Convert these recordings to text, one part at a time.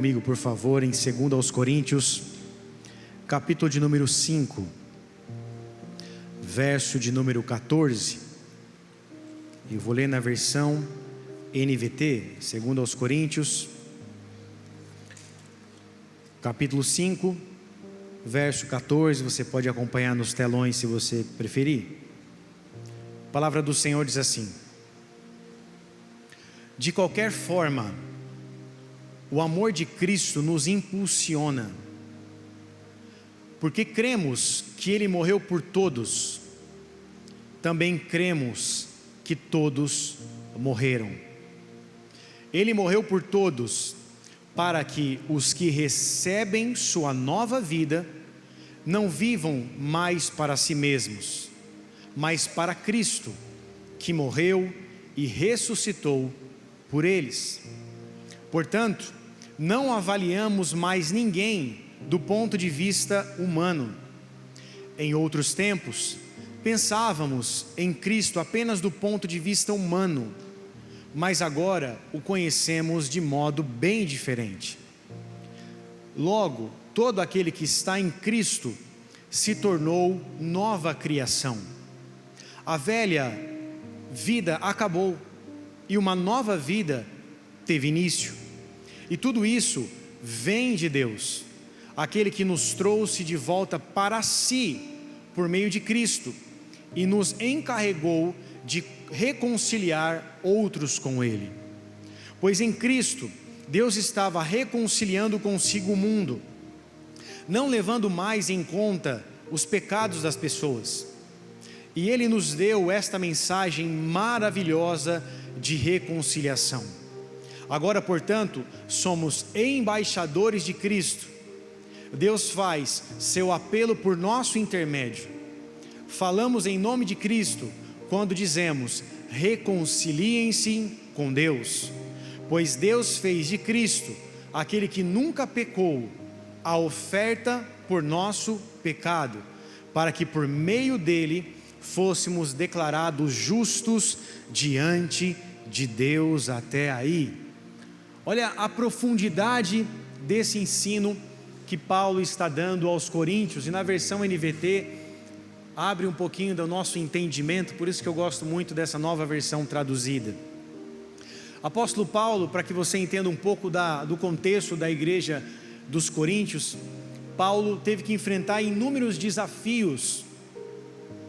Comigo, por favor, em 2 aos Coríntios, capítulo de número 5, verso de número 14. Eu vou ler na versão NVT, 2 aos Coríntios, capítulo 5, verso 14. Você pode acompanhar nos telões se você preferir. A palavra do Senhor diz assim: de qualquer forma, o amor de Cristo nos impulsiona, porque cremos que Ele morreu por todos, também cremos que todos morreram. Ele morreu por todos, para que os que recebem sua nova vida, não vivam mais para si mesmos, mas para Cristo, que morreu e ressuscitou por eles. Portanto, não avaliamos mais ninguém do ponto de vista humano. Em outros tempos, pensávamos em Cristo apenas do ponto de vista humano, mas agora o conhecemos de modo bem diferente. Logo, todo aquele que está em Cristo se tornou nova criação. A velha vida acabou e uma nova vida teve início. E tudo isso vem de Deus, aquele que nos trouxe de volta para si, por meio de Cristo, e nos encarregou de reconciliar outros com Ele. Pois em Cristo, Deus estava reconciliando consigo o mundo, não levando mais em conta os pecados das pessoas. E Ele nos deu esta mensagem maravilhosa de reconciliação. Agora, portanto, somos embaixadores de Cristo. Deus faz seu apelo por nosso intermédio. Falamos em nome de Cristo quando dizemos: reconciliem-se com Deus, pois Deus fez de Cristo, aquele que nunca pecou, a oferta por nosso pecado, para que por meio dele fôssemos declarados justos diante de Deus. Até aí. Olha a profundidade desse ensino que Paulo está dando aos Coríntios, e na versão NVT abre um pouquinho do nosso entendimento, por isso que eu gosto muito dessa nova versão traduzida. Apóstolo Paulo, para que você entenda um pouco do contexto da igreja dos Coríntios, Paulo teve que enfrentar inúmeros desafios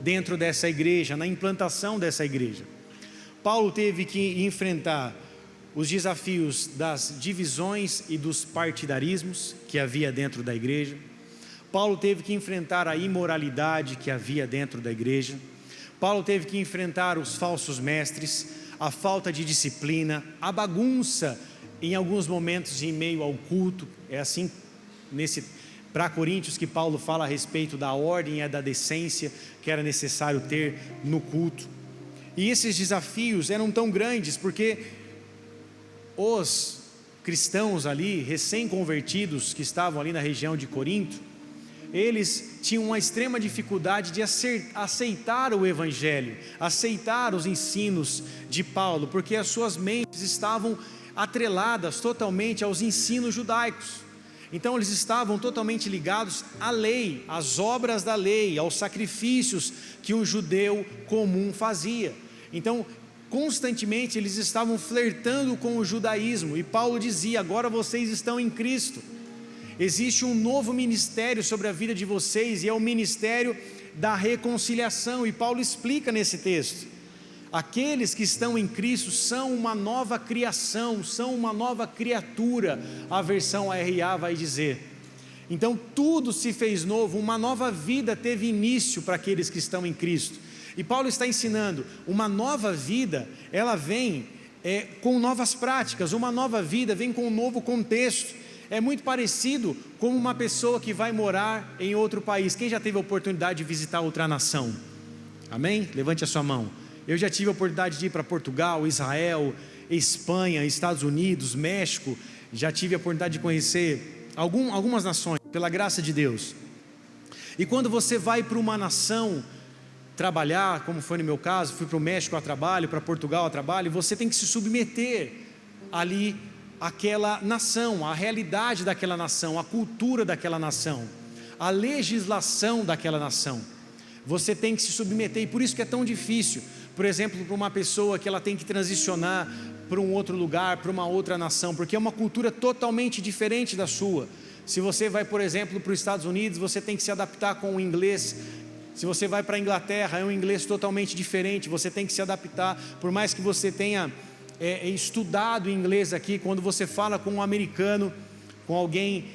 dentro dessa igreja, na implantação dessa igreja. Paulo teve que enfrentar os desafios das divisões e dos partidarismos que havia dentro da igreja. Paulo teve que enfrentar a imoralidade que havia dentro da igreja. Paulo teve que enfrentar os falsos mestres, a falta de disciplina, a bagunça em alguns momentos em meio ao culto. É assim para Coríntios que Paulo fala a respeito da ordem e da decência que era necessário ter no culto. E esses desafios eram tão grandes porque os cristãos ali, recém-convertidos, que estavam ali na região de Corinto, eles tinham uma extrema dificuldade de aceitar o Evangelho, aceitar os ensinos de Paulo, porque as suas mentes estavam atreladas totalmente aos ensinos judaicos. Então eles estavam totalmente ligados à lei, às obras da lei, aos sacrifícios que um judeu comum fazia. Então, constantemente eles estavam flertando com o judaísmo, e Paulo dizia: agora vocês estão em Cristo, existe um novo ministério sobre a vida de vocês, e é o ministério da reconciliação. E Paulo explica nesse texto: aqueles que estão em Cristo são uma nova criação, são uma nova criatura, a versão RA vai dizer. Então tudo se fez novo, uma nova vida teve início para aqueles que estão em Cristo. E Paulo está ensinando, uma nova vida, ela vem com novas práticas, uma nova vida vem com um novo contexto. É muito parecido com uma pessoa que vai morar em outro país. Quem já teve a oportunidade de visitar outra nação? Amém? Levante a sua mão. Eu já tive a oportunidade de ir para Portugal, Israel, Espanha, Estados Unidos, México. Já tive a oportunidade de conhecer algumas nações, pela graça de Deus. E quando você vai para uma nação trabalhar, como foi no meu caso, fui para o México a trabalho, para Portugal a trabalho, você tem que se submeter ali aquela nação, a realidade daquela nação, a cultura daquela nação, a legislação daquela nação. Você tem que se submeter, e por isso que é tão difícil, por exemplo, para uma pessoa que ela tem que transicionar para um outro lugar, para uma outra nação, porque é uma cultura totalmente diferente da sua. Se você vai, por exemplo, para os Estados Unidos, você tem que se adaptar com o inglês. Se você vai para a Inglaterra, é um inglês totalmente diferente, você tem que se adaptar. Por mais que você tenha estudado inglês aqui, quando você fala com um americano, com alguém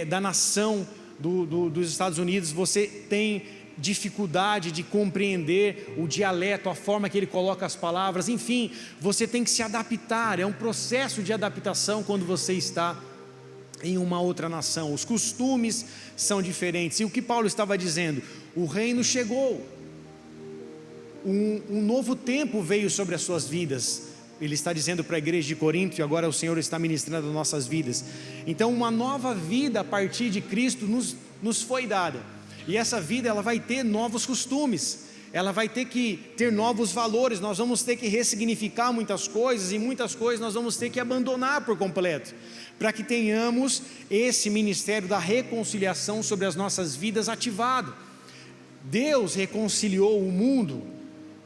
da nação dos Estados Unidos, você tem dificuldade de compreender o dialeto, a forma que ele coloca as palavras, enfim, você tem que se adaptar. É um processo de adaptação quando você está em uma outra nação. Os costumes são diferentes. E o que Paulo estava dizendo? O reino chegou, um novo tempo veio sobre as suas vidas. Ele está dizendo para a igreja de Corinto, e agora o Senhor está ministrando nossas vidas. Então uma nova vida a partir de Cristo nos foi dada, e essa vida ela vai ter novos costumes, ela vai ter que ter novos valores. Nós vamos ter que ressignificar muitas coisas, e muitas coisas nós vamos ter que abandonar por completo, para que tenhamos esse ministério da reconciliação sobre as nossas vidas ativado. Deus reconciliou o mundo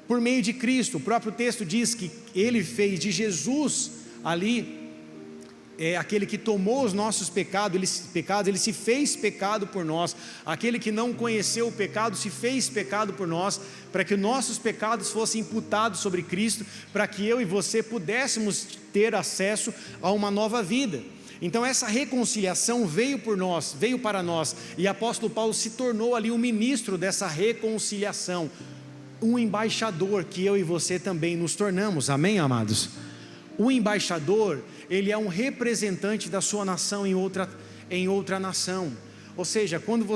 por meio de Cristo. O próprio texto diz que Ele fez de Jesus ali, aquele que tomou os nossos pecados, Ele se fez pecado por nós. Aquele que não conheceu o pecado se fez pecado por nós, para que os nossos pecados fossem imputados sobre Cristo, para que eu e você pudéssemos ter acesso a uma nova vida. Então essa reconciliação veio para nós, e o apóstolo Paulo se tornou ali o ministro dessa reconciliação, um embaixador, que eu e você também nos tornamos, amém, amados? O embaixador, ele é um representante da sua nação em outra nação. Ou seja, quando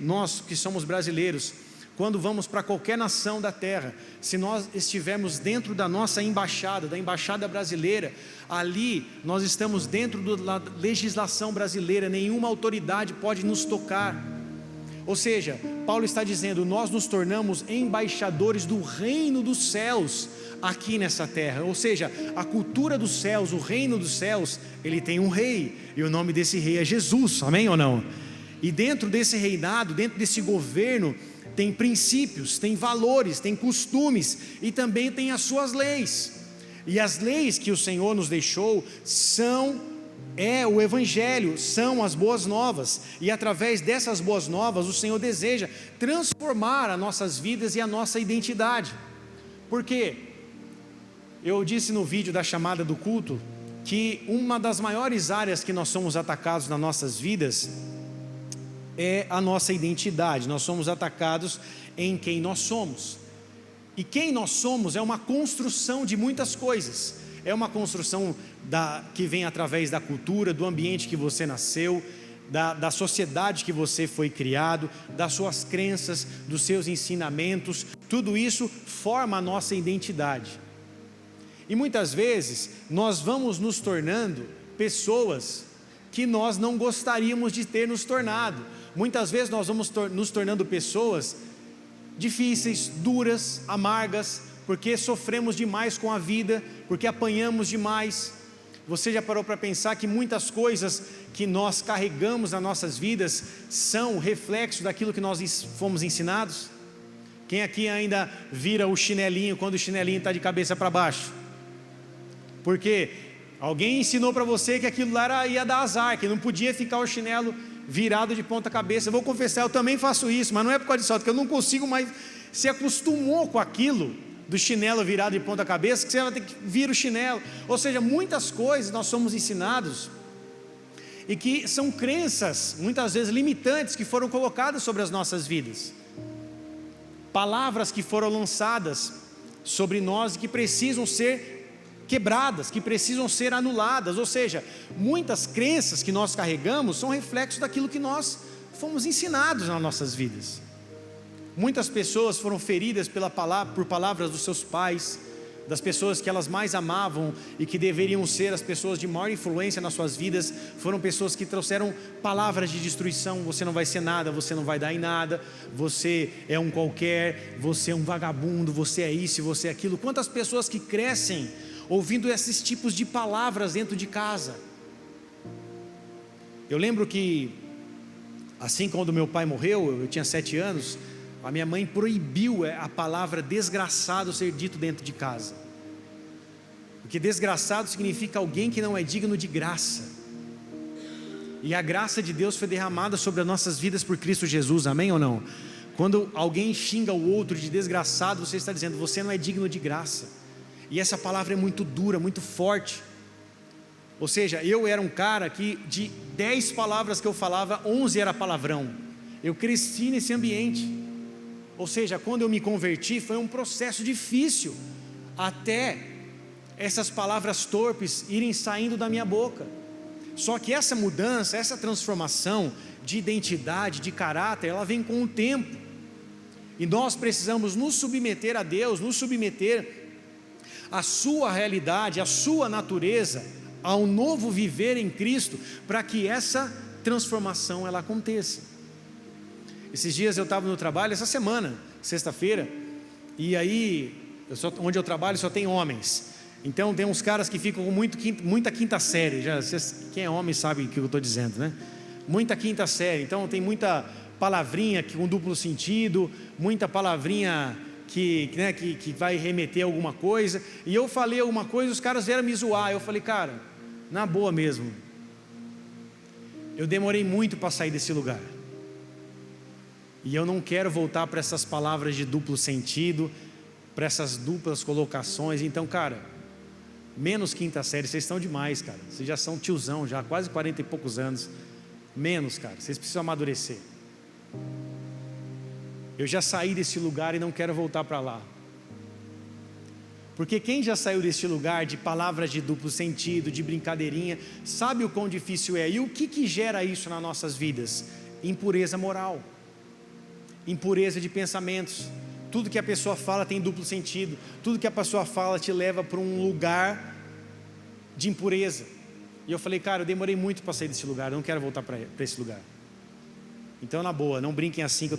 nós que somos brasileiros, quando vamos para qualquer nação da terra, se nós estivermos dentro da nossa embaixada, da embaixada brasileira, ali nós estamos dentro da legislação brasileira, nenhuma autoridade pode nos tocar. Ou seja, Paulo está dizendo, nós nos tornamos embaixadores do reino dos céus aqui nessa terra. Ou seja, a cultura dos céus, o reino dos céus, ele tem um rei, e o nome desse rei é Jesus, amém ou não? E dentro desse reinado, dentro desse governo, tem princípios, tem valores, tem costumes, e também tem as suas leis. E as leis que o Senhor nos deixou o Evangelho, são as boas novas, e através dessas boas novas o Senhor deseja transformar as nossas vidas e a nossa identidade. Porque eu disse no vídeo da chamada do culto, que uma das maiores áreas que nós somos atacados nas nossas vidas é a nossa identidade. Nós somos atacados em quem nós somos, e quem nós somos é uma construção de muitas coisas. É uma construção que vem através da cultura, do ambiente que você nasceu, da sociedade que você foi criado, das suas crenças, dos seus ensinamentos. Tudo isso forma a nossa identidade. E muitas vezes nós vamos nos tornando pessoas que nós não gostaríamos de ter nos tornado. Muitas vezes nós vamos nos tornando pessoas difíceis, duras, amargas, porque sofremos demais com a vida, porque apanhamos demais. Você já parou para pensar que muitas coisas que nós carregamos nas nossas vidas são reflexo daquilo que nós fomos ensinados? Quem aqui ainda vira o chinelinho quando o chinelinho está de cabeça para baixo? Porque alguém ensinou para você que aquilo lá ia dar azar, que não podia ficar o chinelo virado de ponta cabeça. Eu vou confessar, eu também faço isso, mas não é por causa disso, porque eu não consigo mais. Se acostumou com aquilo do chinelo virado de ponta cabeça, que você vai ter que vir o chinelo. Ou seja, muitas coisas nós somos ensinados, e que são crenças, muitas vezes limitantes, que foram colocadas sobre as nossas vidas. Palavras que foram lançadas sobre nós e que precisam ser quebradas, que precisam ser anuladas. Ou seja, muitas crenças que nós carregamos são reflexos daquilo que nós fomos ensinados nas nossas vidas. Muitas pessoas foram feridas por palavras dos seus pais, das pessoas que elas mais amavam e que deveriam ser as pessoas de maior influência nas suas vidas. Foram pessoas que trouxeram palavras de destruição: você não vai ser nada, você não vai dar em nada, você é um qualquer, você é um vagabundo, você é isso, você é aquilo. Quantas pessoas que crescem ouvindo esses tipos de palavras dentro de casa? Eu lembro que, assim quando meu pai morreu, eu tinha 7 anos, a minha mãe proibiu a palavra desgraçado ser dito dentro de casa. Porque desgraçado significa alguém que não é digno de graça. E a graça de Deus foi derramada sobre as nossas vidas por Cristo Jesus, amém ou não? Quando alguém xinga o outro de desgraçado, você está dizendo, você não é digno de graça. E essa palavra é muito dura, muito forte. Ou seja, eu era um cara que de 10 palavras que eu falava, 11 era palavrão. Eu cresci nesse ambiente. Ou seja, quando eu me converti, foi um processo difícil, até essas palavras torpes irem saindo da minha boca. Só que essa mudança, essa transformação de identidade, de caráter, ela vem com o tempo. E nós precisamos nos submeter a Deus, nos submeter à sua realidade, à sua natureza, ao novo viver em Cristo, para que essa transformação ela aconteça. Esses dias eu estava no trabalho, essa semana, sexta-feira, e aí, onde eu trabalho só tem homens. Então tem uns caras que ficam com muita quinta série. Quem é homem sabe o que eu estou dizendo, né? Muita quinta série. Então tem muita palavrinha com duplo sentido, muita palavrinha que vai remeter a alguma coisa. E eu falei alguma coisa, os caras vieram me zoar. Eu falei, cara, na boa mesmo, eu demorei muito para sair desse lugar. E eu não quero voltar para essas palavras de duplo sentido, para essas duplas colocações. Então, cara, menos quinta série, vocês estão demais, cara. Vocês já são tiozão, já quase 40 e poucos anos. Menos, cara, vocês precisam amadurecer. Eu já saí desse lugar e não quero voltar para lá. Porque quem já saiu desse lugar de palavras de duplo sentido, de brincadeirinha, sabe o quão difícil é. E o que gera isso nas nossas vidas? Impureza moral, impureza de pensamentos. Tudo que a pessoa fala tem duplo sentido. Tudo que a pessoa fala te leva para um lugar de impureza. E eu falei, cara, eu demorei muito para sair desse lugar, eu não quero voltar para esse lugar. Então, na boa, não brinquem assim que eu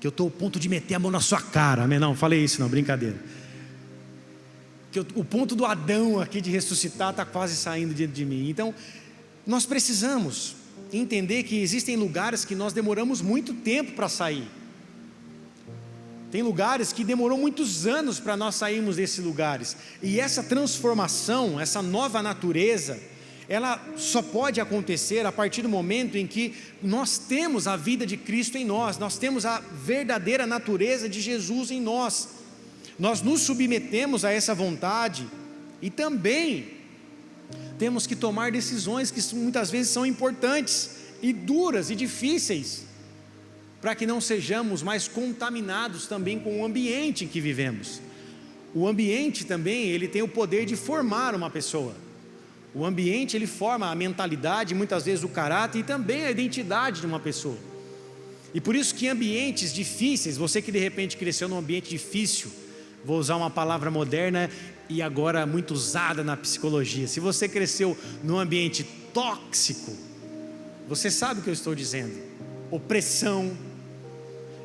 estou ao ponto de meter a mão na sua cara. Não, falei isso não, brincadeira. O ponto do Adão aqui de ressuscitar está quase saindo dentro de mim. Então, nós precisamos entender que existem lugares que nós demoramos muito tempo para sair. Tem lugares que demorou muitos anos para nós sairmos desses lugares. E essa transformação, essa nova natureza, ela só pode acontecer a partir do momento em que nós temos a vida de Cristo em nós, nós temos a verdadeira natureza de Jesus em nós. Nós nos submetemos a essa vontade e também temos que tomar decisões que muitas vezes são importantes e duras e difíceis, para que não sejamos mais contaminados também com o ambiente em que vivemos. O ambiente também, ele tem o poder de formar uma pessoa. O ambiente, ele forma a mentalidade, muitas vezes o caráter e também a identidade de uma pessoa. E por isso que ambientes difíceis, você que de repente cresceu num ambiente difícil, vou usar uma palavra moderna e agora muito usada na psicologia, se você cresceu num ambiente tóxico, você sabe o que eu estou dizendo, opressão.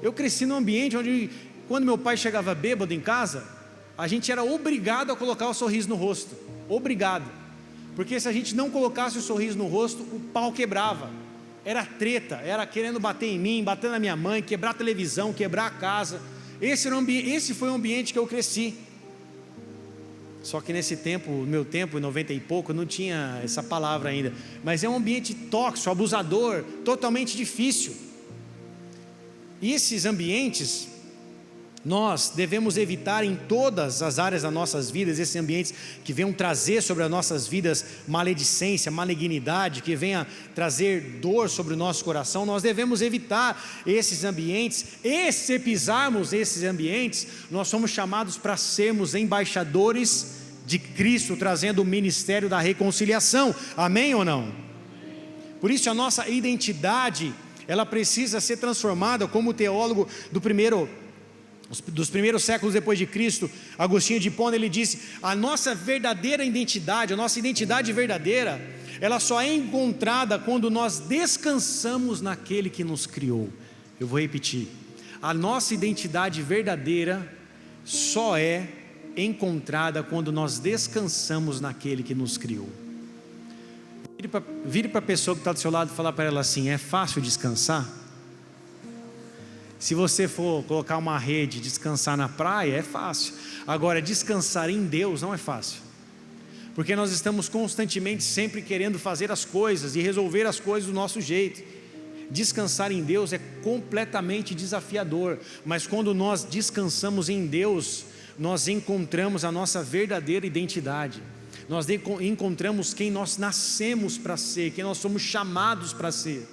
Eu cresci num ambiente onde, quando meu pai chegava bêbado em casa, a gente era obrigado a colocar o sorriso no rosto, obrigado, porque se a gente não colocasse o sorriso no rosto, o pau quebrava, era treta, era querendo bater em mim, bater na minha mãe, quebrar a televisão, quebrar a casa. Esse foi o ambiente que eu cresci. Só que nesse tempo, no meu tempo, em 90 e pouco, não tinha essa palavra ainda, mas é um ambiente tóxico, abusador, totalmente difícil. E esses ambientes, nós devemos evitar em todas as áreas das nossas vidas, esses ambientes que venham trazer sobre as nossas vidas maledicência, malignidade, que venha trazer dor sobre o nosso coração. Nós devemos evitar esses ambientes, e se pisarmos esses ambientes, nós somos chamados para sermos embaixadores de Cristo, trazendo o ministério da reconciliação, amém ou não? Por isso a nossa identidade, ela precisa ser transformada, como o teólogo dos primeiros séculos depois de Cristo, Agostinho de Hipona, ele disse: a nossa verdadeira identidade, a nossa identidade verdadeira, ela só é encontrada quando nós descansamos naquele que nos criou. Eu vou repetir: a nossa identidade verdadeira só é encontrada quando nós descansamos naquele que nos criou. Vire para a pessoa que está do seu lado e falar para ela assim: é fácil descansar? Se você for colocar uma rede, descansar na praia, é fácil. Agora, descansar em Deus não é fácil, porque nós estamos constantemente sempre querendo fazer as coisas e resolver as coisas do nosso jeito. Descansar em Deus é completamente desafiador, mas quando nós descansamos em Deus, nós encontramos a nossa verdadeira identidade. Nós encontramos quem nós nascemos para ser, quem nós somos chamados para ser.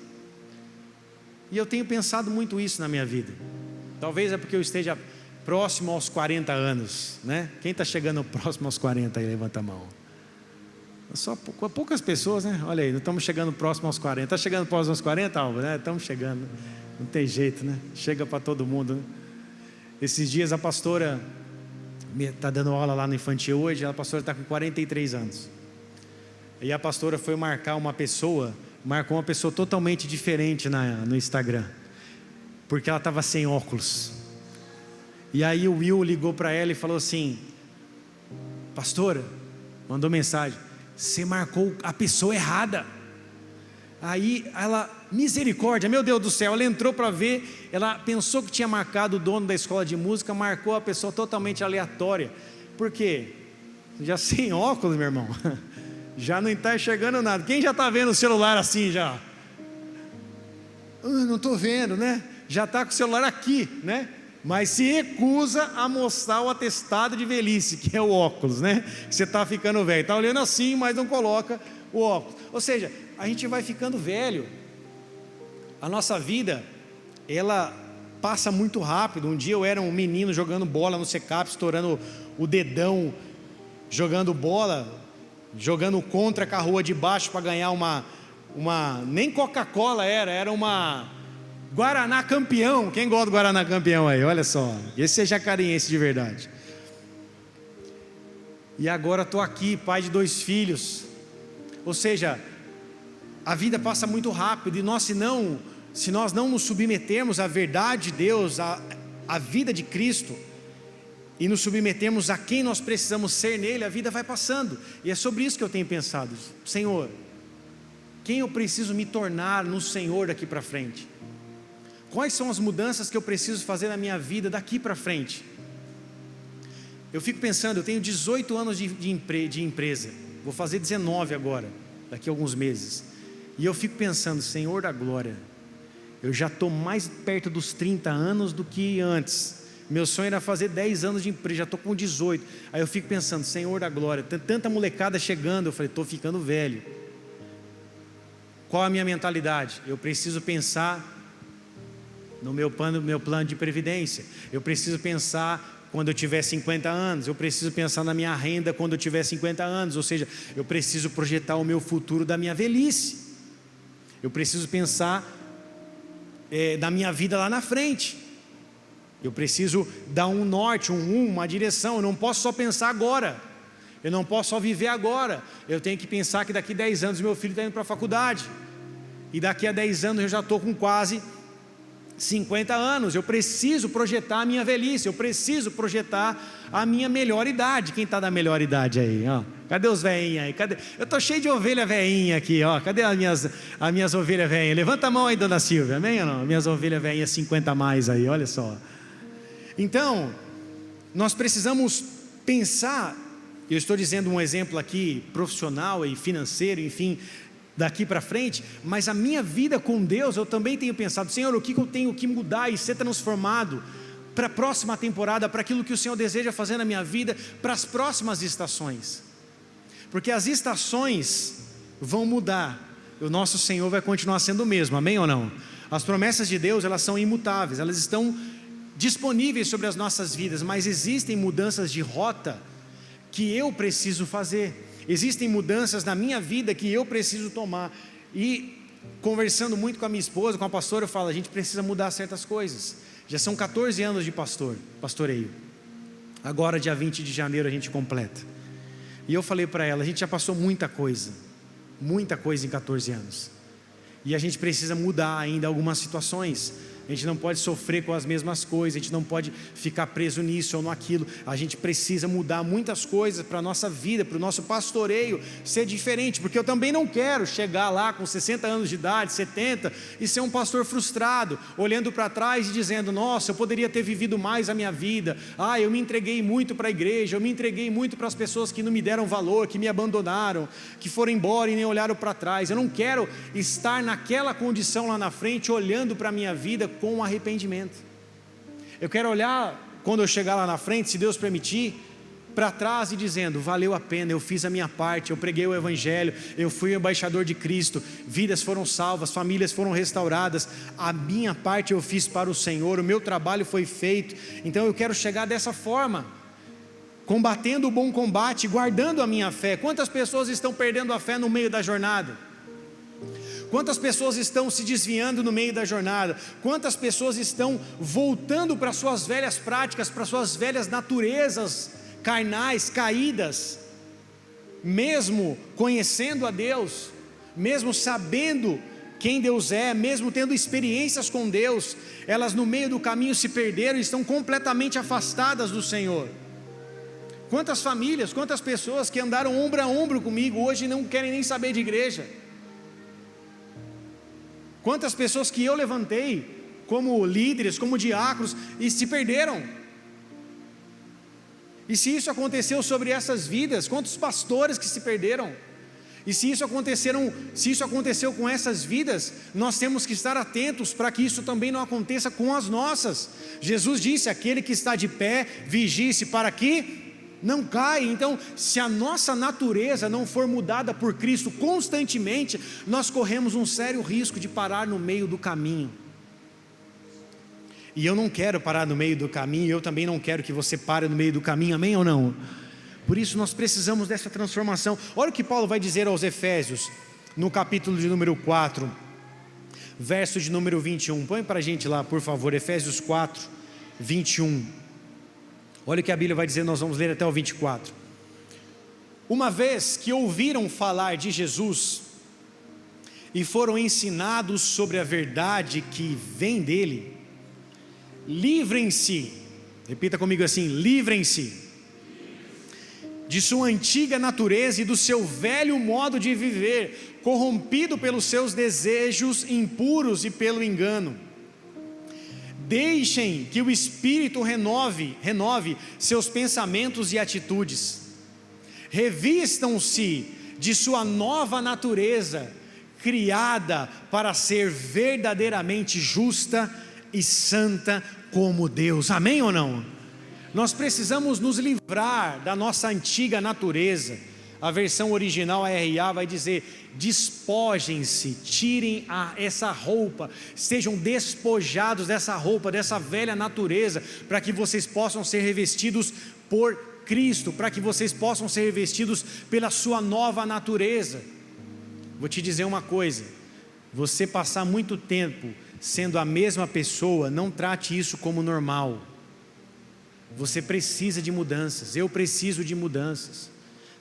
E eu tenho pensado muito isso na minha vida. Talvez é porque eu esteja próximo aos 40 anos, né? Quem está chegando próximo aos 40 aí, levanta a mão. Só poucas pessoas, né? Olha aí, não estamos chegando próximo aos 40. Está chegando próximo aos 40, Alva, né? Estamos chegando. Não tem jeito, né? Chega para todo mundo, né? Esses dias a pastora está dando aula lá no infantil hoje. A pastora está com 43 anos. E a pastora foi marcou uma pessoa totalmente diferente no Instagram, porque ela estava sem óculos. E aí o Will ligou para ela e falou assim: pastora, mandou mensagem: você marcou a pessoa errada. Aí ela, misericórdia, meu Deus do céu, ela entrou para ver, ela pensou que tinha marcado o dono da escola de música, marcou a pessoa totalmente aleatória. Por quê? Já sem óculos, meu irmão, já não está enxergando nada. Quem já está vendo o celular assim já? Não estou vendo, né? Já está com o celular aqui, né? Mas se recusa a mostrar o atestado de velhice, que é o óculos, né? Que você está ficando velho, está olhando assim, mas não coloca o óculos. Ou seja, a gente vai ficando velho. A nossa vida, ela passa muito rápido. Um dia eu era um menino jogando bola no secap, estourando o dedão, jogando bola, jogando contra com a rua de baixo para ganhar uma nem Coca-Cola era uma Guaraná Campeão. Quem gosta do Guaraná Campeão aí? Olha só, esse é jacareense de verdade. E agora estou aqui, pai de 2 filhos. Ou seja, a vida passa muito rápido, e nós, se nós não nos submetermos à verdade de Deus, à vida de Cristo, e nos submetermos a quem nós precisamos ser nele, a vida vai passando. E é sobre isso que eu tenho pensado: Senhor, quem eu preciso me tornar no Senhor daqui para frente? Quais são as mudanças que eu preciso fazer na minha vida daqui para frente? Eu fico pensando, eu tenho 18 anos de empresa, vou fazer 19 agora, daqui a alguns meses, e eu fico pensando: Senhor da glória, eu já estou mais perto dos 30 anos do que antes. Meu sonho era fazer 10 anos de empresa, já estou com 18. Aí eu fico pensando: Senhor da glória, tanta molecada chegando. Eu falei: estou ficando velho. Qual a minha mentalidade? Eu preciso pensar no meu plano de previdência. Eu preciso pensar quando eu tiver 50 anos. Eu preciso pensar na minha renda quando eu tiver 50 anos. Ou seja, eu preciso projetar o meu futuro da minha velhice. Eu preciso pensar da minha vida lá na frente. Eu preciso dar um norte, um rumo, uma direção. Eu não posso só pensar agora. Eu não posso só viver agora. Eu tenho que pensar que daqui a 10 anos meu filho está indo para a faculdade. E daqui a 10 anos eu já estou com quase 50 anos. Eu preciso projetar a minha velhice. Eu preciso projetar a minha melhor idade. Quem está da melhor idade aí? Ó, cadê os velhinhos aí? Cadê? Eu estou cheio de ovelha velhinha aqui. Ó. Cadê as minhas ovelhas velhinhas? Levanta a mão aí, dona Silvia. Amém ou não? Minhas ovelhas velhinhas 50 a mais aí. Olha só. Então, nós precisamos pensar. Eu estou dizendo um exemplo aqui profissional e financeiro, enfim, daqui para frente, mas a minha vida com Deus, eu também tenho pensado: Senhor, o que eu tenho que mudar e ser transformado para a próxima temporada, para aquilo que o Senhor deseja fazer na minha vida, para as próximas estações, porque as estações vão mudar, o nosso Senhor vai continuar sendo o mesmo, amém ou não? As promessas de Deus, elas são imutáveis, elas estão disponíveis sobre as nossas vidas, mas existem mudanças de rota que eu preciso fazer. Existem mudanças na minha vida que eu preciso tomar. E conversando muito com a minha esposa, com a pastora, eu falo: a gente precisa mudar certas coisas. Já são 14 anos de pastoreio. Agora dia 20 de janeiro a gente completa. E eu falei para ela: a gente já passou muita coisa em 14 anos. E a gente precisa mudar ainda algumas situações A gente não pode sofrer com as mesmas coisas, a gente não pode ficar preso nisso ou naquilo. A gente precisa mudar muitas coisas para a nossa vida, para o nosso pastoreio ser diferente, porque eu também não quero chegar lá com 60 anos de idade, 70, e ser um pastor frustrado, olhando para trás e dizendo: nossa, eu poderia ter vivido mais a minha vida, eu me entreguei muito para a igreja, eu me entreguei muito para as pessoas que não me deram valor, que me abandonaram, que foram embora e nem olharam para trás. Eu não quero estar naquela condição lá na frente, olhando para a minha vida com arrependimento. Eu quero olhar, quando eu chegar lá na frente, se Deus permitir, para trás e dizendo: valeu a pena, eu fiz a minha parte, eu preguei o evangelho, eu fui o embaixador de Cristo, vidas foram salvas, famílias foram restauradas, a minha parte eu fiz para o Senhor, o meu trabalho foi feito. Então eu quero chegar dessa forma, combatendo o bom combate, guardando a minha fé. Quantas pessoas estão perdendo a fé no meio da jornada? Quantas pessoas estão se desviando no meio da jornada? Quantas pessoas estão voltando para suas velhas práticas, para suas velhas naturezas carnais, caídas, mesmo conhecendo a Deus, mesmo sabendo quem Deus é, mesmo tendo experiências com Deus, elas no meio do caminho se perderam e estão completamente afastadas do Senhor. Quantas famílias, quantas pessoas que andaram ombro a ombro comigo, hoje não querem nem saber de igreja. Quantas pessoas que eu levantei como líderes, como diáconos, e se perderam. E se isso aconteceu sobre essas vidas, quantos pastores que se perderam? E se isso aconteceu com essas vidas, nós temos que estar atentos para que isso também não aconteça com as nossas. Jesus disse: aquele que está de pé, vigie-se para que não caia. Então, se a nossa natureza não for mudada por Cristo constantemente, nós corremos um sério risco de parar no meio do caminho. E eu não quero parar no meio do caminho, eu também não quero que você pare no meio do caminho, amém ou não? Por isso nós precisamos dessa transformação. Olha o que Paulo vai dizer aos Efésios, no capítulo de número 4, verso de número 21, põe para a gente lá por favor, Efésios 4, 21, olha o que a Bíblia vai dizer, nós vamos ler até o 24, uma vez que ouviram falar de Jesus, e foram ensinados sobre a verdade que vem dele, livrem-se, repita comigo assim, livrem-se, de sua antiga natureza e do seu velho modo de viver, corrompido pelos seus desejos impuros e pelo engano. Deixem que o Espírito renove seus pensamentos e atitudes. Revistam-se de sua nova natureza, criada para ser verdadeiramente justa e santa como Deus. Amém ou não? Nós precisamos nos livrar da nossa antiga natureza. A versão original, a RA, vai dizer: despojem-se, tirem essa roupa, sejam despojados dessa roupa, dessa velha natureza, para que vocês possam ser revestidos por Cristo, para que vocês possam ser revestidos pela sua nova natureza. Vou te dizer uma coisa: você passar muito tempo sendo a mesma pessoa, não trate isso como normal. Você precisa de mudanças, eu preciso de mudanças.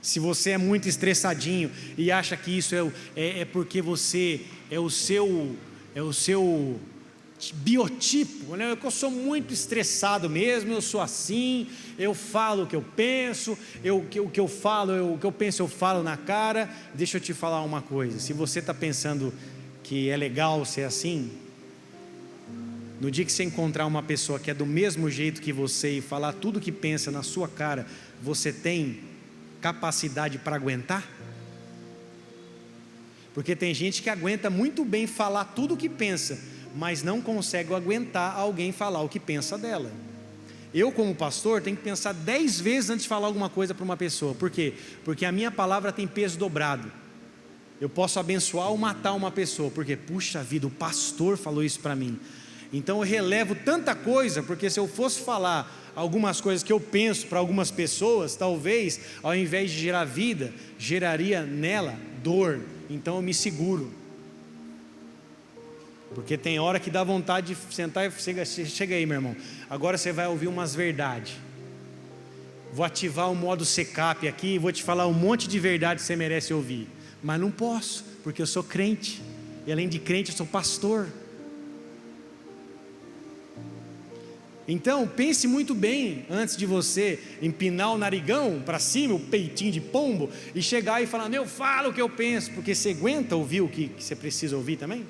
Se você é muito estressadinho e acha que isso é porque você é o seu biotipo, né? Eu sou muito estressado mesmo, eu sou assim, eu falo o que eu penso, o que eu penso eu falo na cara. Deixa eu te falar uma coisa: se você está pensando que é legal ser assim, no dia que você encontrar uma pessoa que é do mesmo jeito que você e falar tudo o que pensa na sua cara, você tem capacidade para aguentar? Porque tem gente que aguenta muito bem falar tudo o que pensa, mas não consegue aguentar alguém falar o que pensa dela. Eu, como pastor, tenho que pensar 10 vezes antes de falar alguma coisa para uma pessoa. Por quê? Porque a minha palavra tem peso dobrado. Eu posso abençoar ou matar uma pessoa, porque, puxa vida, o pastor falou isso para mim. Então eu relevo tanta coisa, porque se eu fosse falar algumas coisas que eu penso para algumas pessoas, talvez, ao invés de gerar vida, geraria nela dor. Então eu me seguro, porque tem hora que dá vontade de sentar e chega aí, meu irmão, agora você vai ouvir umas verdades. Vou ativar o modo secap aqui e vou te falar um monte de verdade que você merece ouvir, mas não posso, porque eu sou crente, e além de crente eu sou pastor. Então pense muito bem antes de você empinar o narigão para cima, o peitinho de pombo, e chegar e falar, eu falo o que eu penso, porque você aguenta ouvir o que você precisa ouvir também?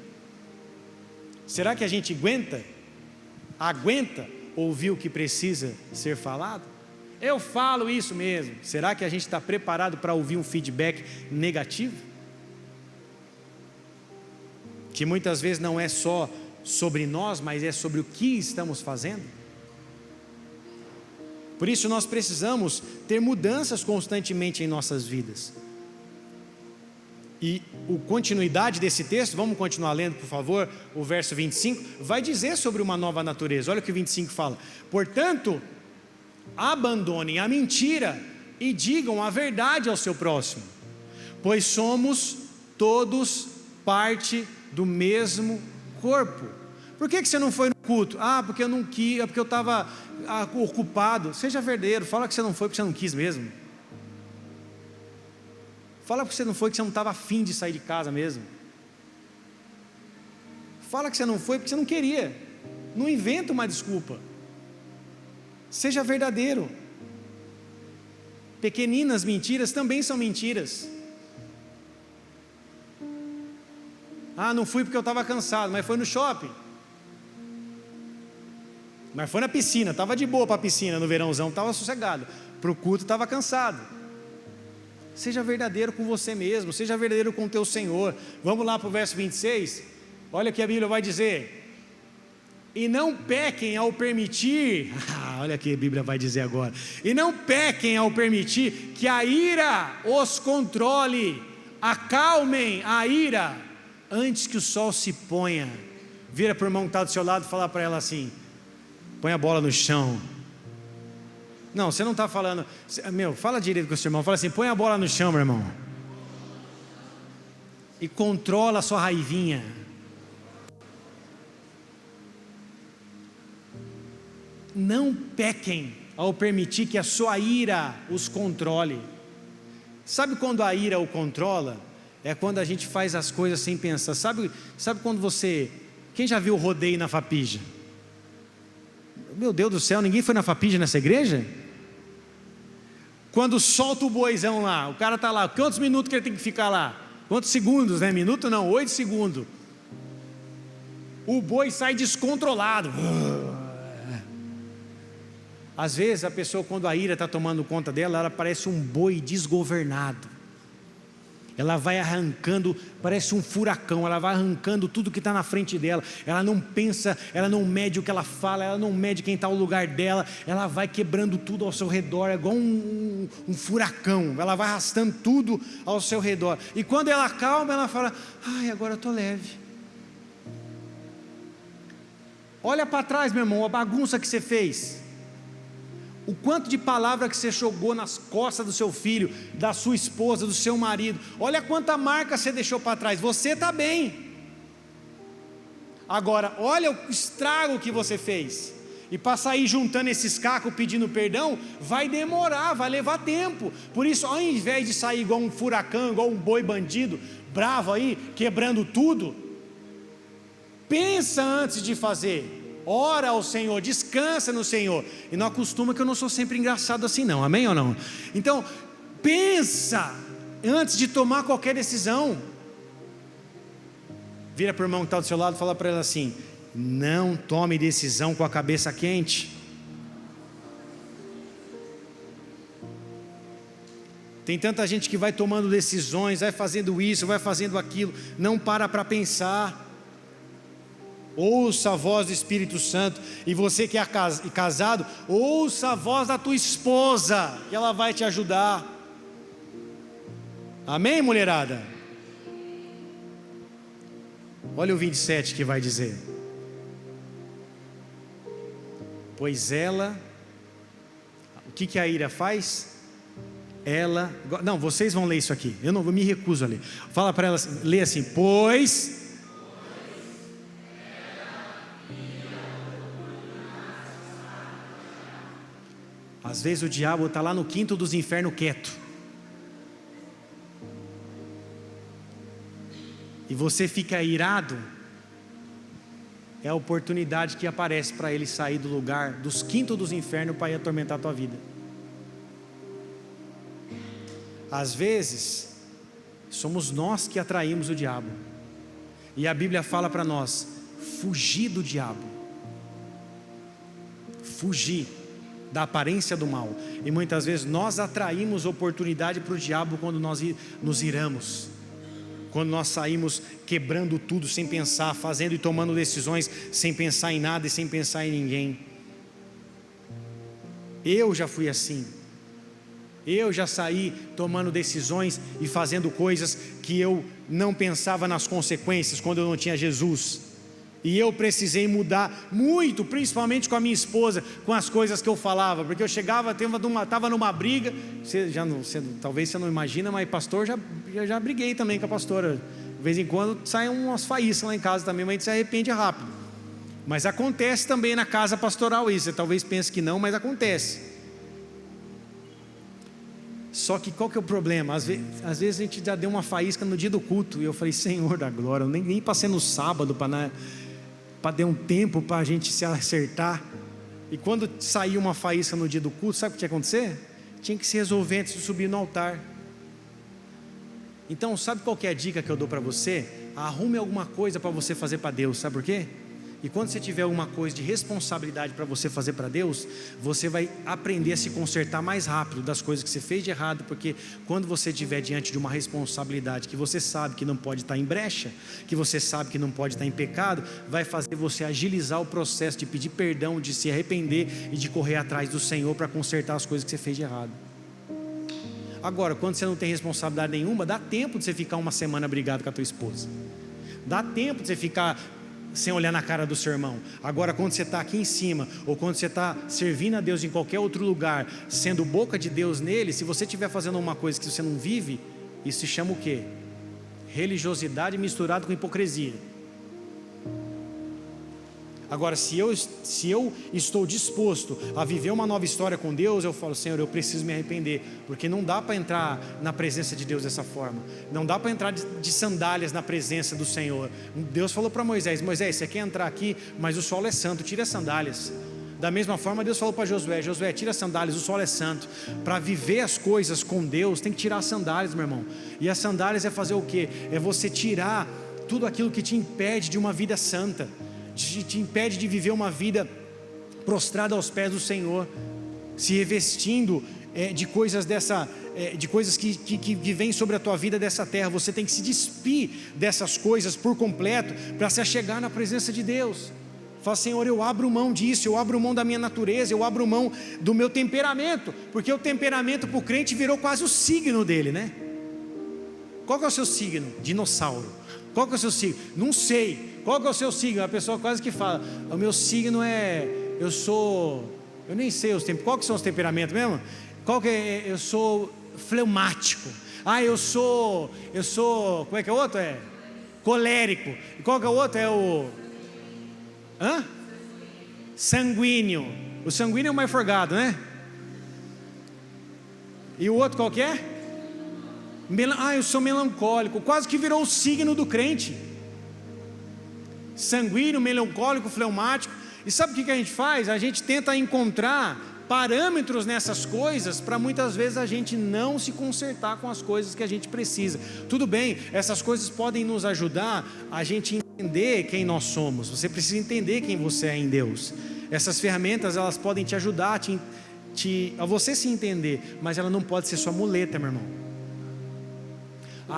Será que a gente aguenta ouvir o que precisa ser falado? Eu falo isso mesmo. Será que a gente está preparado para ouvir um feedback negativo? Que muitas vezes não é só sobre nós, mas é sobre o que estamos fazendo. Por isso nós precisamos ter mudanças constantemente em nossas vidas. E a continuidade desse texto, vamos continuar lendo por favor, o verso 25, vai dizer sobre uma nova natureza. Olha o que o 25 fala: portanto, abandonem a mentira e digam a verdade ao seu próximo, pois somos todos parte do mesmo corpo. Por que você não foi no culto? Porque eu não quis, porque eu estava ocupado. Seja verdadeiro, fala que você não foi porque você não quis mesmo. Fala que você não foi porque você não estava afim de sair de casa mesmo. Fala que você não foi porque você não queria. Não inventa uma desculpa. Seja verdadeiro. Pequeninas mentiras também são mentiras. Não fui porque eu estava cansado, mas foi no shopping. Mas foi na piscina, estava de boa para a piscina no verãozão, estava sossegado. Para o culto estava cansado. Seja verdadeiro com você mesmo, seja verdadeiro com o teu Senhor. Vamos lá para o verso 26. Olha o que a Bíblia vai dizer. E não pequem ao permitir, olha o que a Bíblia vai dizer agora. E não pequem ao permitir que a ira os controle. Acalmem a ira antes que o sol se ponha. Vira para o irmão que está do seu lado e fala para ela assim: põe a bola no chão. Não, você não está falando, fala direito com o seu irmão, fala assim: põe a bola no chão, meu irmão, e controla a sua raivinha. Não pequem ao permitir que a sua ira os controle. Sabe quando a ira o controla? É quando a gente faz as coisas sem pensar. Sabe quando quem já viu o rodeio na Fapija? Meu Deus do céu, ninguém foi na Fapija nessa igreja? Quando solta o boizão lá, o cara está lá, quantos minutos que ele tem que ficar lá? Quantos segundos, né? Minuto não, 8 segundos. O boi sai descontrolado. Às vezes a pessoa, quando a ira está tomando conta dela, ela parece um boi desgovernado. Ela vai arrancando, parece um furacão, ela vai arrancando tudo que está na frente dela. Ela não pensa, ela não mede o que ela fala, ela não mede quem está no lugar dela. Ela vai quebrando tudo ao seu redor, é igual um furacão. Ela vai arrastando tudo ao seu redor. E quando ela acalma, ela fala: agora eu estou leve. Olha para trás, meu irmão, a bagunça que você fez. O quanto de palavra que você jogou nas costas do seu filho, da sua esposa, do seu marido. Olha quanta marca você deixou para trás. Você está bem. Agora, olha o estrago que você fez. E para sair juntando esses cacos pedindo perdão, vai demorar, vai levar tempo. Por isso, ao invés de sair igual um furacão, igual um boi bandido, bravo aí, quebrando tudo, pensa antes de fazer. Ora ao Senhor, descansa no Senhor. E não acostuma que eu não sou sempre engraçado assim não, amém ou não? Então, pensa antes de tomar qualquer decisão. Vira para o irmão que está do seu lado e fala para ele assim: não tome decisão com a cabeça quente. Tem tanta gente que vai tomando decisões, vai fazendo isso, vai fazendo aquilo, não para pensar. Ouça a voz do Espírito Santo. E você que é casado, ouça a voz da tua esposa, que ela vai te ajudar. Amém, mulherada? Olha o 27 que vai dizer: pois ela, o que a ira faz? Ela, não, vocês vão ler isso aqui, eu me recuso a ler. Fala para ela, lê assim: pois às vezes o diabo está lá no quinto dos infernos quieto. E você fica irado. é a oportunidade que aparece para ele sair do lugar dos quintos dos infernos para ir atormentar a tua vida. Às vezes somos nós que atraímos o diabo, e a Bíblia fala para nós: fugir do diabo, fugir da aparência do mal. E muitas vezes nós atraímos oportunidade para o diabo quando nós nos iramos, quando nós saímos quebrando tudo sem pensar, fazendo e tomando decisões sem pensar em nada e sem pensar em ninguém. Eu já fui assim. Eu já saí tomando decisões e fazendo coisas que eu não pensava nas consequências quando eu não tinha Jesus. E eu precisei mudar muito, principalmente com a minha esposa, com as coisas que eu falava, porque eu chegava, estava numa briga. Talvez você não imagina, mas pastor, já briguei também com a pastora. De vez em quando saem umas faíscas lá em casa também, mas a gente se arrepende rápido. Mas acontece também na casa pastoral isso. Você talvez pense que não, mas acontece. Só que qual que é o problema? Às vezes a gente já deu uma faísca no dia do culto, e eu falei: Senhor da glória, eu nem passei no sábado para dar um tempo para a gente se acertar. E quando saiu uma faísca no dia do culto, sabe o que tinha que acontecer? Tinha que se resolver antes de subir no altar. Então, sabe qual que é a dica que eu dou para você? Arrume alguma coisa para você fazer para Deus. Sabe por quê? E quando você tiver alguma coisa de responsabilidade para você fazer para Deus, você vai aprender a se consertar mais rápido das coisas que você fez de errado. Porque quando você estiver diante de uma responsabilidade que você sabe que não pode estar em brecha, que você sabe que não pode estar em pecado, vai fazer você agilizar o processo de pedir perdão, de se arrepender e de correr atrás do Senhor para consertar as coisas que você fez de errado. Agora, quando você não tem responsabilidade nenhuma, dá tempo de você ficar uma semana brigado com a tua esposa, dá tempo de você ficar sem olhar na cara do seu irmão. Agora, quando você está aqui em cima, ou quando você está servindo a Deus em qualquer outro lugar, sendo boca de Deus nele, se você estiver fazendo uma coisa que você não vive, isso se chama o quê? Religiosidade misturada com hipocrisia. Agora, se eu estou disposto a viver uma nova história com Deus, eu falo: Senhor, eu preciso me arrepender, porque não dá para entrar na presença de Deus dessa forma, não dá para entrar de sandálias na presença do Senhor. Deus falou para Moisés: Moisés, você quer entrar aqui, mas o solo é santo, tira as sandálias. Da mesma forma, Deus falou para Josué: Josué, tira as sandálias, o solo é santo. Para viver as coisas com Deus, tem que tirar as sandálias, meu irmão. E as sandálias é fazer o quê? É você tirar tudo aquilo que te impede de uma vida santa, te impede de viver uma vida prostrada aos pés do Senhor, se revestindo de coisas de coisas que vêm sobre a tua vida dessa terra. Você tem que se despir dessas coisas por completo para se achegar na presença de Deus. Fala: Senhor, eu abro mão disso, eu abro mão da minha natureza, eu abro mão do meu temperamento, porque o temperamento para o crente virou quase o signo dele, né? Qual que é o seu signo? Dinossauro. Qual que é o seu signo? Não sei. Qual que é o seu signo? A pessoa quase que fala: o meu signo é, eu nem sei os tempos. Qual que são os temperamentos mesmo? Qual que é? Eu sou fleumático. Eu sou, como é que é o outro? É colérico. E qual que é o outro? É o sanguíneo. O sanguíneo é o mais forgado, né? E o outro qual que é? Eu sou melancólico. Quase que virou o signo do crente. Sanguíneo, melancólico, fleumático. E sabe o que a gente faz? A gente tenta encontrar parâmetros nessas coisas para muitas vezes a gente não se consertar com as coisas que a gente precisa. Tudo bem, essas coisas podem nos ajudar a gente entender quem nós somos. Você precisa entender quem você é em Deus. Essas ferramentas, elas podem te ajudar a você se entender, mas ela não pode ser sua muleta, meu irmão.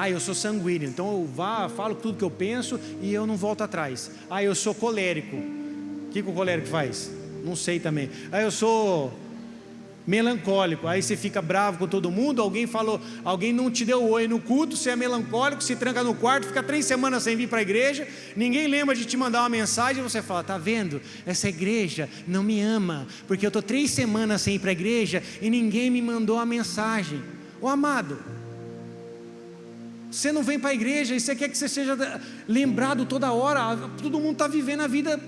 Eu sou sanguíneo, então eu falo tudo que eu penso e eu não volto atrás. Eu sou colérico. O que o colérico faz? Não sei também. Eu sou melancólico. Aí você fica bravo com todo mundo. Alguém não te deu oi no culto, você é melancólico, se tranca no quarto, fica 3 semanas sem vir para a igreja, ninguém lembra de te mandar uma mensagem, e você fala: tá vendo? Essa igreja não me ama, porque eu estou 3 semanas sem ir para a igreja e ninguém me mandou a mensagem. Amado, você não vem para a igreja e você quer que você seja lembrado toda hora. Todo mundo está vivendo a vida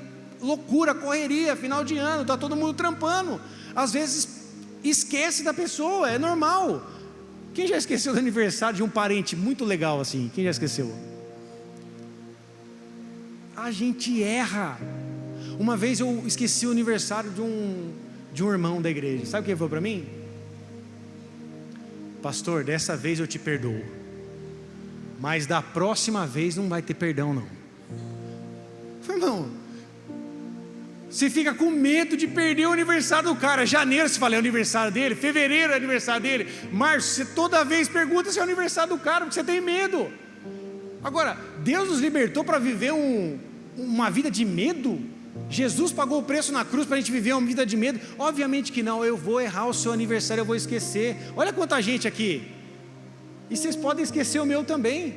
loucura, correria, final de ano, está todo mundo trampando. Às vezes esquece da pessoa, é normal. Quem já esqueceu do aniversário de um parente muito legal assim? Quem já esqueceu? A gente erra. Uma vez eu esqueci o aniversário de um irmão da igreja. Sabe o que ele falou para mim? Pastor, dessa vez eu te perdoo, mas da próxima vez não vai ter perdão não. Eu falei, irmão, você fica com medo de perder o aniversário do cara. Janeiro você fala, é o aniversário dele. Fevereiro é o aniversário dele. Março, você toda vez pergunta se é o aniversário do cara, porque você tem medo. Agora, Deus nos libertou para viver uma vida de medo? Jesus pagou o preço na cruz para a gente viver uma vida de medo? Obviamente que não. Eu vou errar o seu aniversário, eu vou esquecer. Olha quanta gente aqui. E vocês podem esquecer o meu também.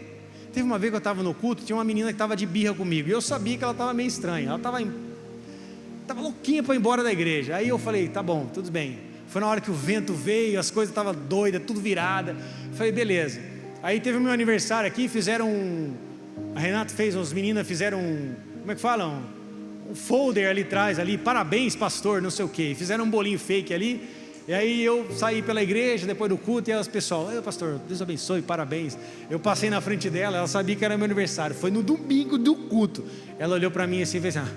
Teve uma vez que eu estava no culto, tinha uma menina que estava de birra comigo, e eu sabia que ela estava meio estranha. Ela estava louquinha para ir embora da igreja. Aí eu falei, tá bom, tudo bem. Foi na hora que o vento veio, as coisas estavam doidas, tudo virada. Falei, beleza. Aí teve o meu aniversário aqui, a Renata fez, as meninas fizeram como é que falam? Um folder ali atrás, ali, parabéns pastor, não sei o que. Fizeram um bolinho fake ali. E aí eu saí pela igreja, depois do culto, e as pessoas, pastor, Deus abençoe, parabéns. Eu passei na frente dela, ela sabia que era meu aniversário. Foi no domingo do culto. Ela olhou para mim assim e fez assim,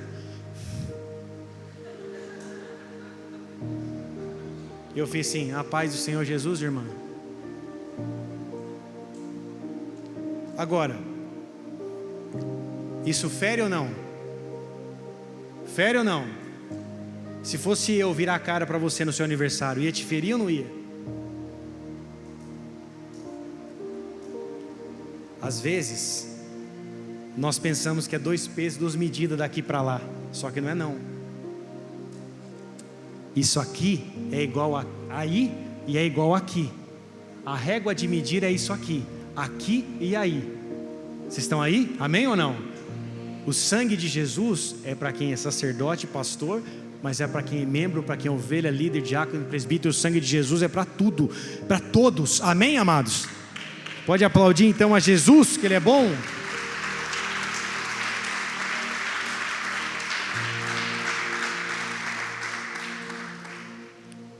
eu fiz assim, a paz do Senhor Jesus, irmã. Agora, isso fere ou não? Fere ou não? Se fosse eu virar a cara para você no seu aniversário, ia te ferir ou não ia? Às vezes, nós pensamos que é 2 pesos, 2 medidas daqui para lá. Só que não é não. Isso aqui é igual a aí e é igual aqui. A régua de medir é isso aqui. Aqui e aí. Vocês estão aí? Amém ou não? O sangue de Jesus é para quem é sacerdote, pastor, mas é para quem é membro, para quem é ovelha, líder, diácono, presbítero. O sangue de Jesus é para tudo, para todos. Amém, amados? Pode aplaudir então a Jesus, que Ele é bom.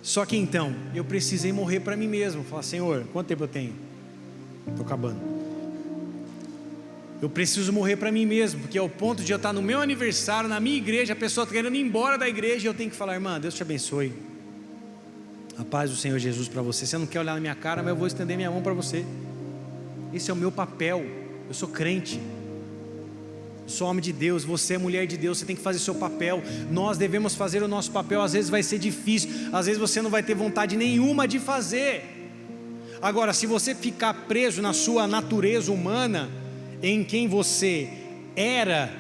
Só que então, eu precisei morrer para mim mesmo. Falar, Senhor, quanto tempo eu tenho? Estou acabando. Eu preciso morrer para mim mesmo, porque é o ponto de eu estar no meu aniversário, na minha igreja, a pessoa está querendo ir embora da igreja, e eu tenho que falar, irmã, Deus te abençoe. A paz do Senhor Jesus para você. Você não quer olhar na minha cara, mas eu vou estender minha mão para você. Esse é o meu papel. Eu sou crente. Sou homem de Deus, você é mulher de Deus, você tem que fazer seu papel. Nós devemos fazer o nosso papel. Às vezes vai ser difícil, às vezes você não vai ter vontade nenhuma de fazer. Agora, se você ficar preso na sua natureza humana, em quem você era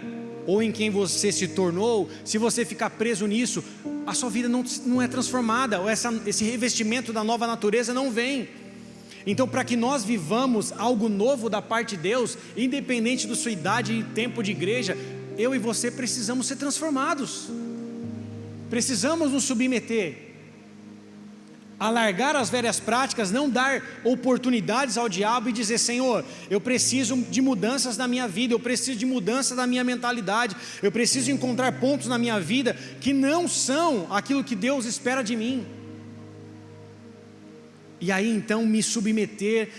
ou em quem você se tornou, se você ficar preso nisso, a sua vida não é transformada, ou esse revestimento da nova natureza não vem. Então, para que nós vivamos algo novo da parte de Deus, independente da sua idade e tempo de igreja, eu e você precisamos ser transformados, precisamos nos submeter, alargar as velhas práticas, não dar oportunidades ao diabo e dizer, Senhor, eu preciso de mudanças na minha vida, eu preciso de mudança na minha mentalidade, eu preciso encontrar pontos na minha vida que não são aquilo que Deus espera de mim. E aí então me submeter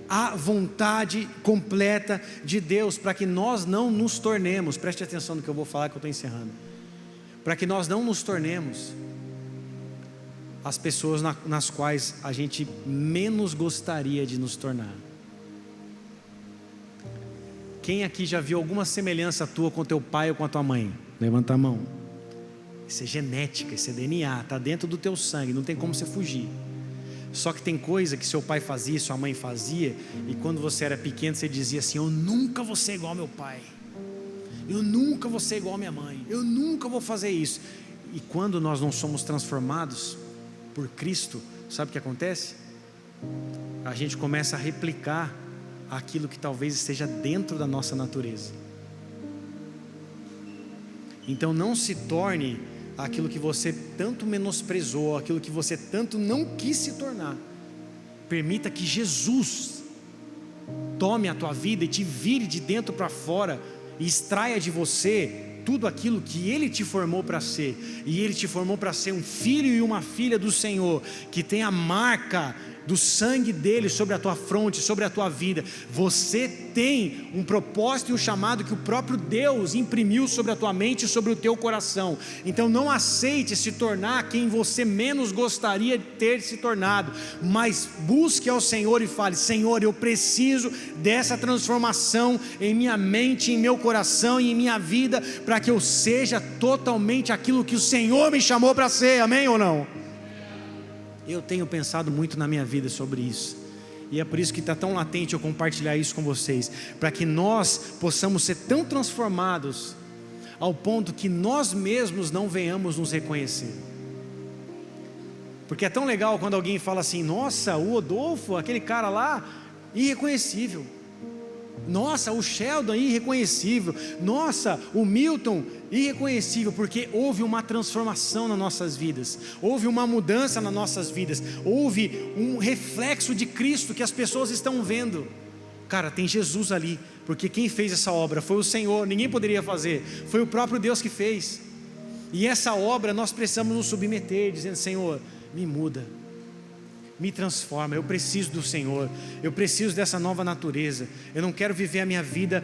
à vontade completa de Deus, para que nós não nos tornemos, preste atenção no que eu vou falar, que eu estou encerrando, para que nós não nos tornemos as pessoas nas quais a gente menos gostaria de nos tornar. Quem aqui já viu alguma semelhança tua com teu pai ou com a tua mãe? Levanta a mão. Isso é genética, isso é DNA, está dentro do teu sangue, não tem como você fugir. Só que tem coisa que seu pai fazia, sua mãe fazia, e quando você era pequeno você dizia assim, eu nunca vou ser igual ao meu pai, eu nunca vou ser igual à minha mãe, eu nunca vou fazer isso. E quando nós não somos transformados por Cristo, sabe o que acontece? A gente começa a replicar aquilo que talvez esteja dentro da nossa natureza. Então não se torne aquilo que você tanto menosprezou, aquilo que você tanto não quis se tornar. Permita que Jesus tome a tua vida e te vire de dentro para fora, e extraia de você tudo aquilo que Ele te formou para ser. E Ele te formou para ser um filho e uma filha do Senhor, que tem a marca do sangue dele sobre a tua fronte, sobre a tua vida. Você tem um propósito e um chamado que o próprio Deus imprimiu sobre a tua mente e sobre o teu coração. Então não aceite se tornar quem você menos gostaria de ter se tornado, mas busque ao Senhor e fale: Senhor, eu preciso dessa transformação em minha mente, em meu coração e em minha vida, para que eu seja totalmente aquilo que o Senhor me chamou para ser. Amém ou não? Eu tenho pensado muito na minha vida sobre isso, e é por isso que está tão latente eu compartilhar isso com vocês, para que nós possamos ser tão transformados ao ponto que nós mesmos não venhamos nos reconhecer. Porque é tão legal quando alguém fala assim: nossa, o Odolfo, aquele cara lá, irreconhecível. Nossa, o Sheldon, irreconhecível. Nossa, o Milton, irreconhecível. Porque houve uma transformação nas nossas vidas, houve uma mudança nas nossas vidas, houve um reflexo de Cristo que as pessoas estão vendo. Cara, tem Jesus ali, porque quem fez essa obra foi o Senhor, ninguém poderia fazer, foi o próprio Deus que fez. E essa obra nós precisamos nos submeter, dizendo: Senhor, me muda, me transforma, eu preciso do Senhor, eu preciso dessa nova natureza. Eu não quero viver a minha vida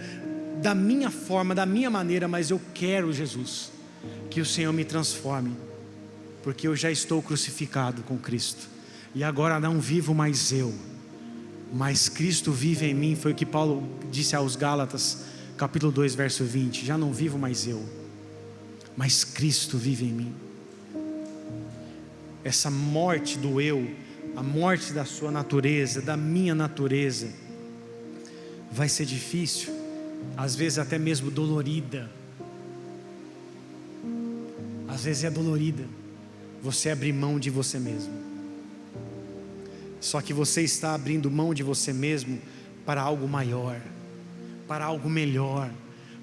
da minha forma, da minha maneira, mas eu quero, Jesus, que o Senhor me transforme, porque eu já estou crucificado com Cristo, e agora não vivo mais eu, mas Cristo vive em mim. Foi o que Paulo disse aos Gálatas, capítulo 2, verso 20: já não vivo mais eu, mas Cristo vive em mim. Essa morte do eu, a morte da sua natureza, da minha natureza, vai ser difícil, às vezes até mesmo dolorida. Às vezes é dolorida você abrir mão de você mesmo. Só que você está abrindo mão de você mesmo para algo maior, para algo melhor,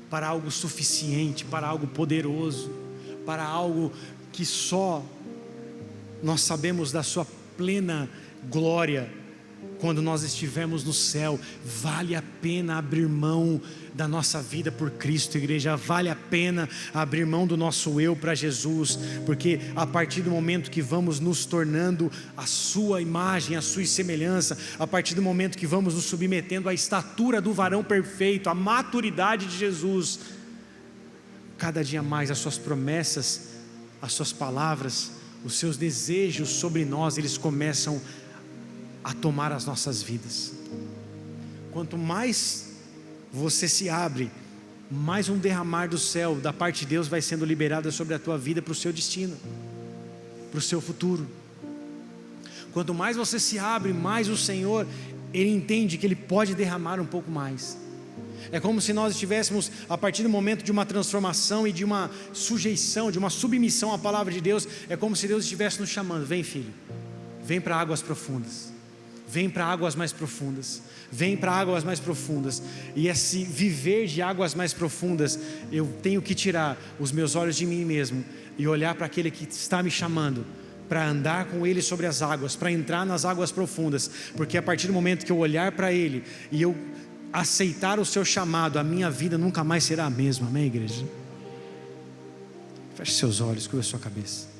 para algo suficiente, para algo poderoso, para algo que só nós sabemos da sua plena glória quando nós estivermos no céu. Vale a pena abrir mão da nossa vida por Cristo, igreja. Vale a pena abrir mão do nosso eu para Jesus, porque a partir do momento que vamos nos tornando a sua imagem, a sua semelhança, a partir do momento que vamos nos submetendo à estatura do varão perfeito, à maturidade de Jesus, cada dia mais as suas promessas, as suas palavras, os seus desejos sobre nós, eles começam a tomar as nossas vidas. Quanto mais você se abre, mais um derramar do céu, da parte de Deus, vai sendo liberado sobre a tua vida, para o seu destino, para o seu futuro. Quanto mais você se abre, mais o Senhor, Ele entende que Ele pode derramar um pouco mais. É como se nós estivéssemos, a partir do momento de uma transformação e de uma sujeição, de uma submissão à palavra de Deus, é como se Deus estivesse nos chamando: vem, filho, vem para águas profundas, vem para águas mais profundas, vem para águas mais profundas. E esse viver de águas mais profundas, eu tenho que tirar os meus olhos de mim mesmo e olhar para aquele que está me chamando, para andar com Ele sobre as águas, para entrar nas águas profundas. Porque a partir do momento que eu olhar para Ele e eu aceitar o seu chamado, a minha vida nunca mais será a mesma. Amém, igreja? Feche seus olhos, cubra sua cabeça.